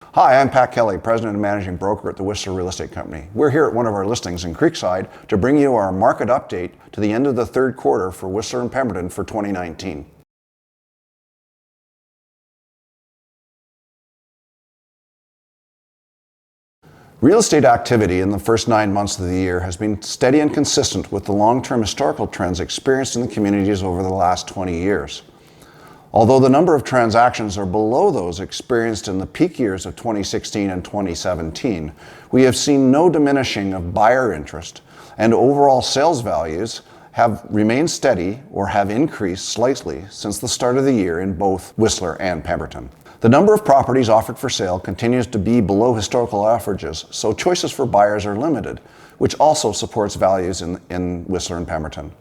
Hi, I'm Pat Kelly, President and Managing Broker at the Whistler Real Estate Company. We're here at one of our listings in Creekside to bring you our market update to the end of the third quarter for Whistler and Pemberton for 2019. Real estate activity in the first 9 months of the year has been steady and consistent with the long-term historical trends experienced in the communities over the last 20 years. Although the number of transactions are below those experienced in the peak years of 2016 and 2017, we have seen no diminishing of buyer interest, and overall sales values have remained steady or have increased slightly since the start of the year in both Whistler and Pemberton. The number of properties offered for sale continues to be below historical averages, so choices for buyers are limited, which also supports values in Whistler and Pemberton.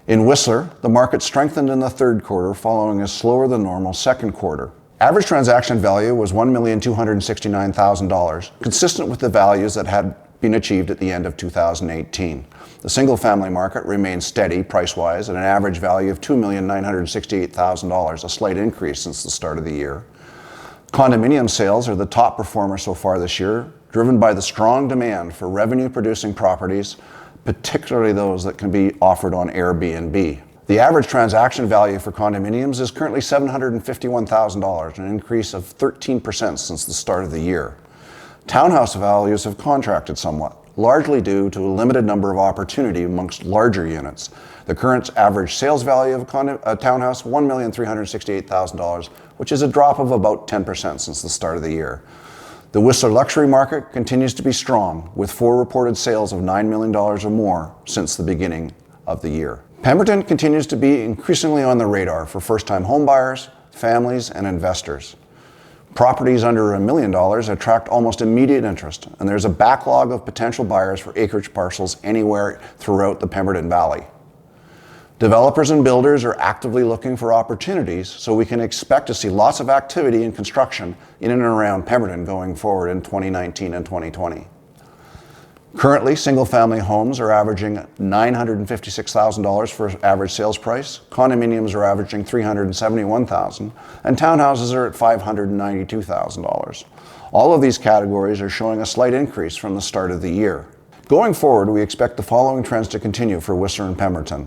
In Whistler, the market strengthened in the third quarter following a slower than normal second quarter. Average transaction value was $1,269,000, consistent with the values that had been achieved at the end of 2018. The single-family market remained steady price-wise at an average value of $2,968,000, a slight increase since the start of the year. Condominium sales are the top performer so far this year, driven by the strong demand for revenue-producing properties, particularly those that can be offered on Airbnb. The average transaction value for condominiums is currently $751,000, an increase of 13% since the start of the year. Townhouse values have contracted somewhat, largely due to a limited number of opportunity amongst larger units. The current average sales value of a townhouse, $1,368,000, which is a drop of about 10% since the start of the year. The Whistler luxury market continues to be strong, with 4 reported sales of $9 million or more since the beginning of the year. Pemberton continues to be increasingly on the radar for first-time homebuyers, families, and investors. Properties under $1 million attract almost immediate interest, and there's a backlog of potential buyers for acreage parcels anywhere throughout the Pemberton Valley. Developers and builders are actively looking for opportunities, so we can expect to see lots of activity in construction in and around Pemberton going forward in 2019 and 2020. Currently, single-family homes are averaging $956,000 for average sales price, condominiums are averaging $371,000, and townhouses are at $592,000. All of these categories are showing a slight increase from the start of the year. Going forward, we expect the following trends to continue for Whistler and Pemberton.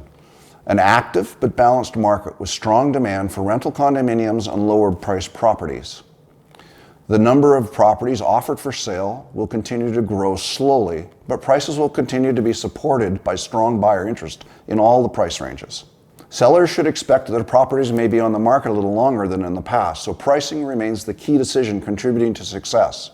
An active but balanced market with strong demand for rental condominiums and lower-priced properties. The number of properties offered for sale will continue to grow slowly, but prices will continue to be supported by strong buyer interest in all the price ranges. Sellers should expect that properties may be on the market a little longer than in the past, so pricing remains the key decision contributing to success.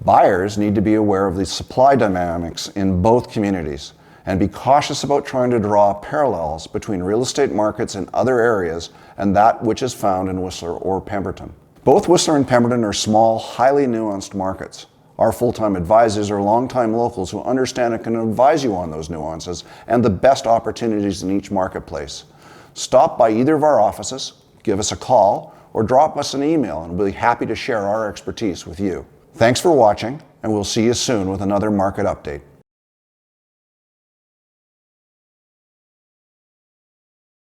Buyers need to be aware of the supply dynamics in both communities and be cautious about trying to draw parallels between real estate markets in other areas and that which is found in Whistler or Pemberton. Both Whistler and Pemberton are small, highly nuanced markets. Our full-time advisors are longtime locals who understand and can advise you on those nuances and the best opportunities in each marketplace. Stop by either of our offices, give us a call, or drop us an email, and we'll be happy to share our expertise with you. Thanks for watching, and we'll see you soon with another market update.